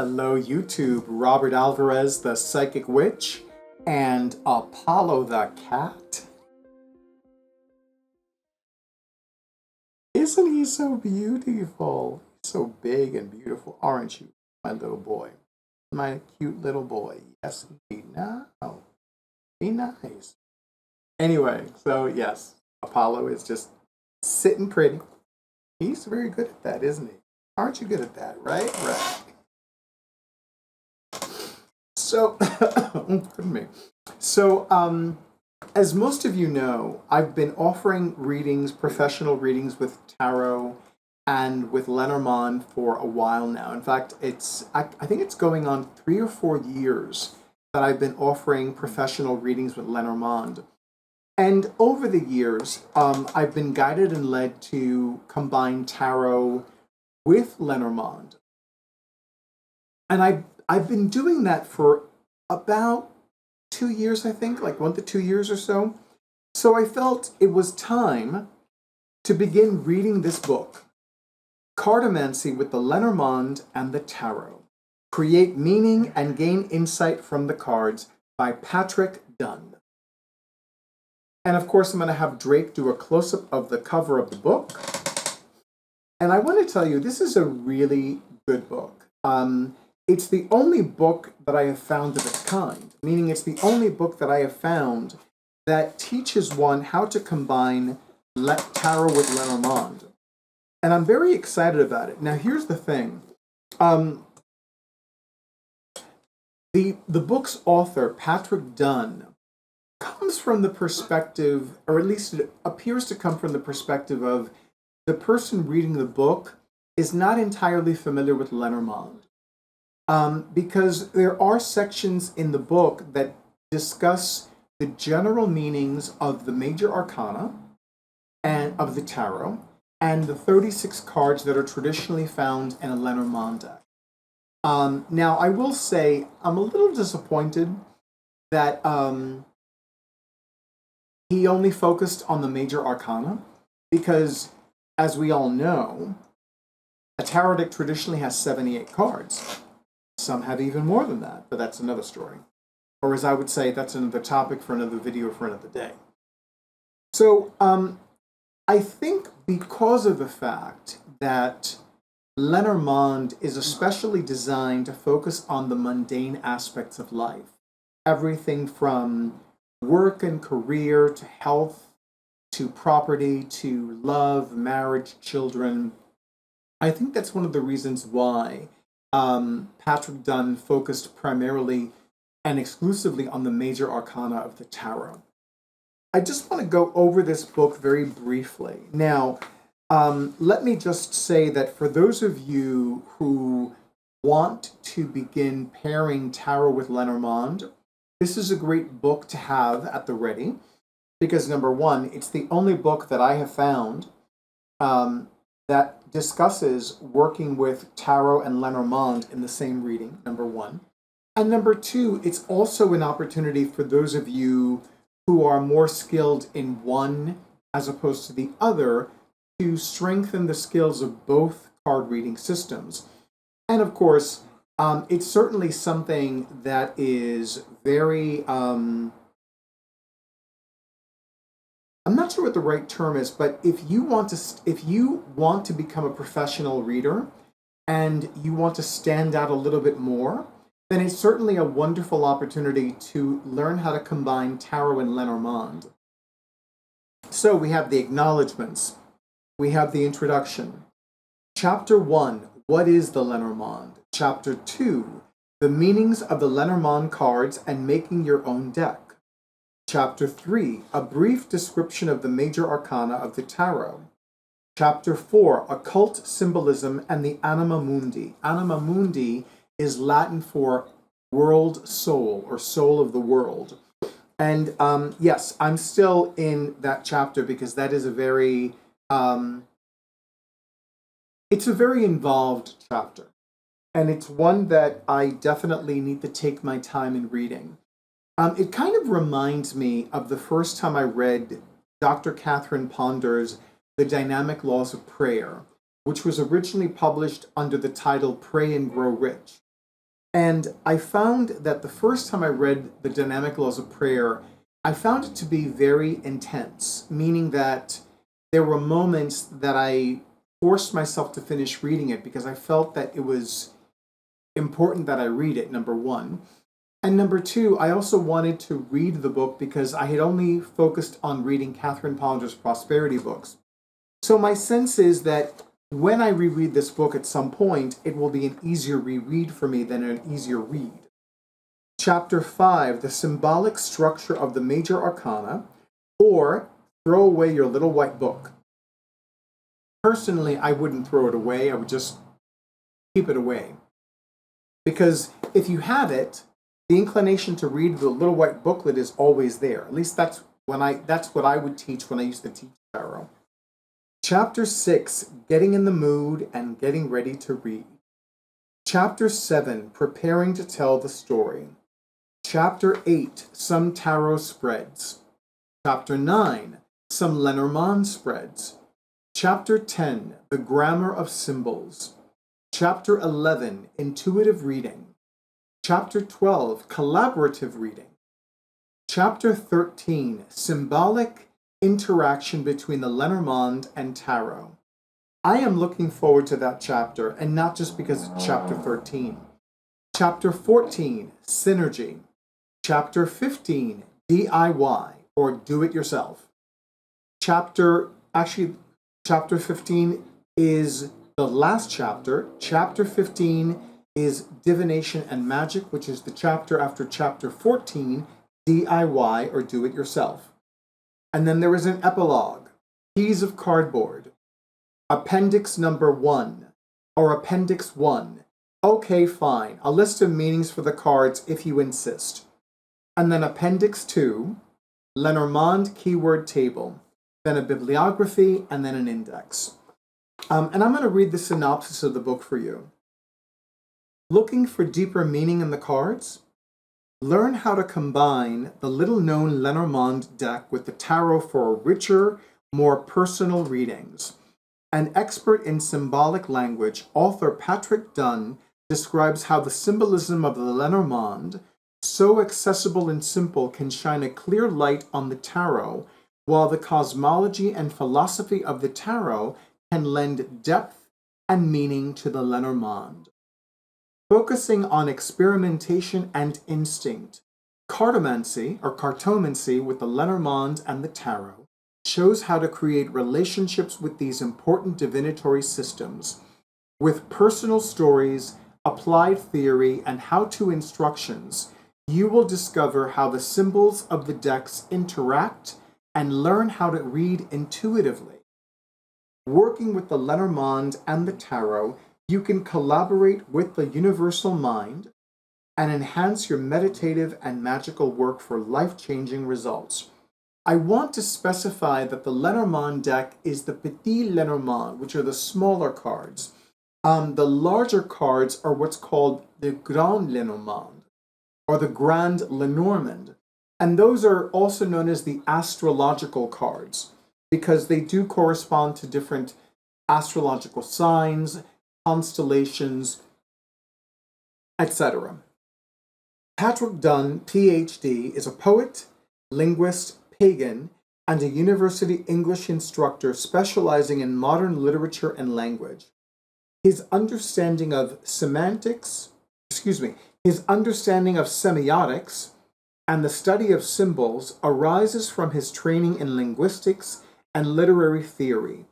Hello, YouTube. Robert Alvarez, the Psychic Witch, and Apollo the Cat. Isn't he so beautiful? So big and beautiful, aren't you, my little boy? My cute little boy. Yes, indeed. No, be nice. Anyway, so yes, Apollo is just sitting pretty. He's very good at that, isn't he? Aren't you good at that, right? Right. So, pardon me. So, as most of you know, I've been offering readings, professional readings with tarot and with Lenormand for a while now. In fact, I think it's going on 3 or 4 years that I've been offering professional readings with Lenormand. And over the years, I've been guided and led to combine tarot with Lenormand. And I've been doing that for about 2 years, I think, like 1 to 2 years or so. So I felt it was time to begin reading this book, Cartomancy with the Lenormand and the Tarot. Create meaning and gain insight from the cards by Patrick Dunn. And of course, I'm going to have Drake do a close-up of the cover of the book. And I want to tell you, this is a really good book. It's the only book that I have found of its kind, meaning it's the only book that I have found that teaches one how to combine tarot with Lenormand. And I'm very excited about it. Now, here's the thing. The book's author, Patrick Dunn, comes from the perspective, or at least it appears to come from the perspective of the person reading the book is not entirely familiar with Lenormand. Because there are sections in the book that discuss the general meanings of the Major Arcana and of the Tarot and the 36 cards that are traditionally found in a Lenormand deck. Now, I will say I'm a little disappointed that he only focused on the Major Arcana because, as we all know, a tarot deck traditionally has 78 cards. Some have even more than that, but that's another story. Or as I would say, that's another topic for another video for another day. So I think because of the fact that Lenormand is especially designed to focus on the mundane aspects of life, everything from work and career to health to property to love, marriage, children, I think that's one of the reasons why Patrick Dunn focused primarily and exclusively on the Major Arcana of the Tarot. I just want to go over this book very briefly. Now, let me just say that for those of you who want to begin pairing Tarot with Lenormand, this is a great book to have at the ready because, number one, it's the only book that I have found that discusses working with Tarot and Lenormand in the same reading, number one. And number two, it's also an opportunity for those of you who are more skilled in one as opposed to the other to strengthen the skills of both card reading systems. And of course, it's certainly something that is very, I'm not sure what the right term is, but if you want to become a professional reader and you want to stand out a little bit more, then it's certainly a wonderful opportunity to learn how to combine Tarot and Lenormand. So we have the acknowledgements. We have the introduction. Chapter 1, what is the Lenormand? Chapter 2, the meanings of the Lenormand cards and making your own deck. Chapter 3, a brief description of the Major Arcana of the Tarot. Chapter 4, occult symbolism and the Anima Mundi. Anima Mundi is Latin for world soul or soul of the world. And yes, I'm still in that chapter because that is a very, it's a very involved chapter. And it's one that I definitely need to take my time in reading. It kind of reminds me of the first time I read Dr. Catherine Ponder's The Dynamic Laws of Prayer, which was originally published under the title Pray and Grow Rich. And I found that the first time I read The Dynamic Laws of Prayer, I found it to be very intense, meaning that there were moments that I forced myself to finish reading it because I felt that it was important that I read it, number one. And number two, I also wanted to read the book because I had only focused on reading Catherine Pollinger's prosperity books. So my sense is that when I reread this book at some point, it will be an easier reread for me than an easier read. Chapter 5, The Symbolic Structure of the Major Arcana, or Throw Away Your Little White Book. Personally, I wouldn't throw it away. I would just keep it away. Because if you have it, the inclination to read the little white booklet is always there. At least that's what I would teach when I used to teach tarot. Chapter 6, Getting in the Mood and Getting Ready to Read. Chapter 7, Preparing to Tell the Story. Chapter 8, Some Tarot Spreads. Chapter 9, Some Lenormand Spreads. Chapter 10, The Grammar of Symbols. Chapter 11, Intuitive Reading. Chapter 12, Collaborative Reading. Chapter 13, Symbolic Interaction between the Lenormand and Tarot. I am looking forward to that chapter, and not just because it's chapter 13. Chapter 14, Synergy. Chapter 15, DIY, or Do It Yourself. Chapter 15 is the last chapter. Chapter 15 is Divination and Magic, which is the chapter after chapter 14, DIY, or Do It Yourself. And then there is an epilogue, Keys of Cardboard, Appendix number 1, or Appendix 1. Okay, fine. A list of meanings for the cards if you insist. And then Appendix 2, Lenormand Keyword Table, then a bibliography, and then an index. And I'm going to read the synopsis of the book for you. Looking for deeper meaning in the cards? Learn how to combine the little-known Lenormand deck with the tarot for richer, more personal readings. An expert in symbolic language, author Patrick Dunn describes how the symbolism of the Lenormand, so accessible and simple, can shine a clear light on the tarot, while the cosmology and philosophy of the tarot can lend depth and meaning to the Lenormand. Focusing on experimentation and instinct, Cartomancy, or Cartomancy, with the Lenormand and the tarot, shows how to create relationships with these important divinatory systems. With personal stories, applied theory, and how-to instructions, you will discover how the symbols of the decks interact and learn how to read intuitively. Working with the Lenormand and the tarot, you can collaborate with the universal mind and enhance your meditative and magical work for life-changing results. I want to specify that the Lenormand deck is the Petit Lenormand, which are the smaller cards. The larger cards are what's called the Grand Lenormand, or the Grand Lenormand. And those are also known as the astrological cards, because they do correspond to different astrological signs, constellations, etc. Patrick Dunn, PhD, is a poet, linguist, pagan, and a university English instructor specializing in modern literature and language. His understanding of semiotics, and the study of symbols arises from his training in linguistics and literary theory.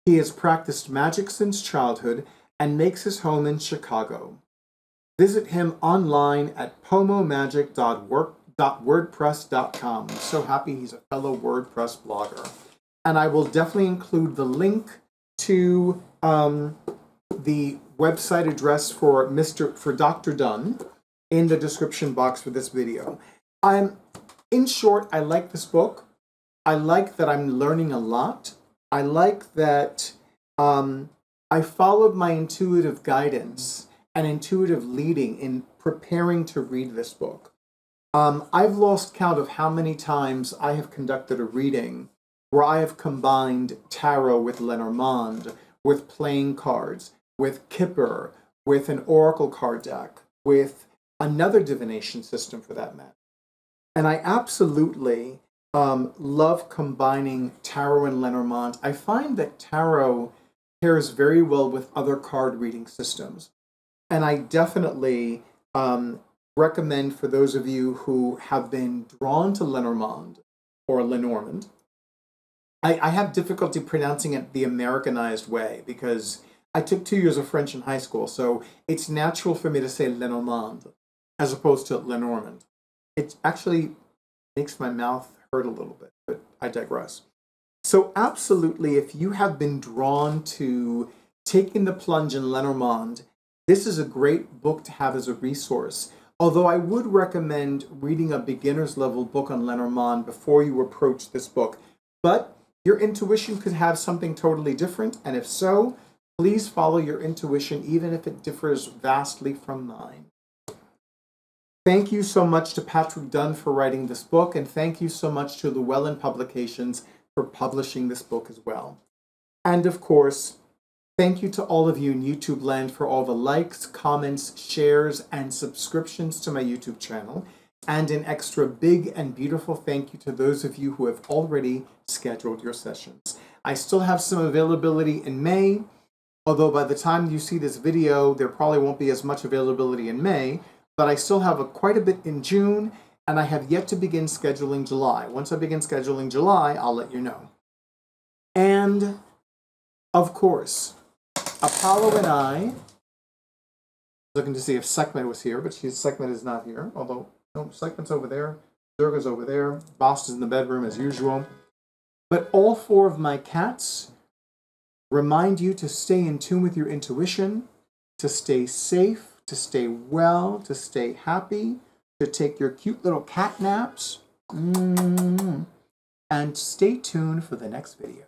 He has practiced magic since childhood and makes his home in Chicago. Visit him online at pomomagic.wordpress.com. I'm so happy he's a fellow WordPress blogger. And I will definitely include the link to the website address for Dr. Dunn in the description box for this video. In short, I like this book. I like that I'm learning a lot. I like that I followed my intuitive guidance and intuitive leading in preparing to read this book. I've lost count of how many times I have conducted a reading where I have combined tarot with Lenormand, with playing cards, with Kipper, with an oracle card deck. with another divination system for that matter. And I absolutely love combining tarot and Lenormand. I find that tarot pairs very well with other card reading systems. And I definitely recommend for those of you who have been drawn to Lenormand or Lenormand. I have difficulty pronouncing it the Americanized way because I took 2 years of French in high school, so it's natural for me to say Lenormand as opposed to Lenormand. It actually makes my mouth hurt a little bit, but I digress. So absolutely, if you have been drawn to taking the plunge in Lenormand, this is a great book to have as a resource. Although I would recommend reading a beginner's level book on Lenormand before you approach this book. But your intuition could have something totally different, and if so, please follow your intuition even if it differs vastly from mine. Thank you so much to Patrick Dunn for writing this book, and thank you so much to Llewellyn Publications for publishing this book as well. And of course, thank you to all of you in YouTube land for all the likes, comments, shares, and subscriptions to my YouTube channel. And an extra big and beautiful thank you to those of you who have already scheduled your sessions. I still have some availability in May, although by the time you see this video, there probably won't be as much availability in May, but I still have quite a bit in June, and I have yet to begin scheduling July. Once I begin scheduling July, I'll let you know. And, of course, Apollo and I, looking to see if Sekhmet was here, but Sekhmet is not here, although no, Sekhmet's over there, Durga's over there, Boss is in the bedroom as usual. But all four of my cats remind you to stay in tune with your intuition, to stay safe, to stay well, to stay happy, to take your cute little cat naps, and stay tuned for the next video.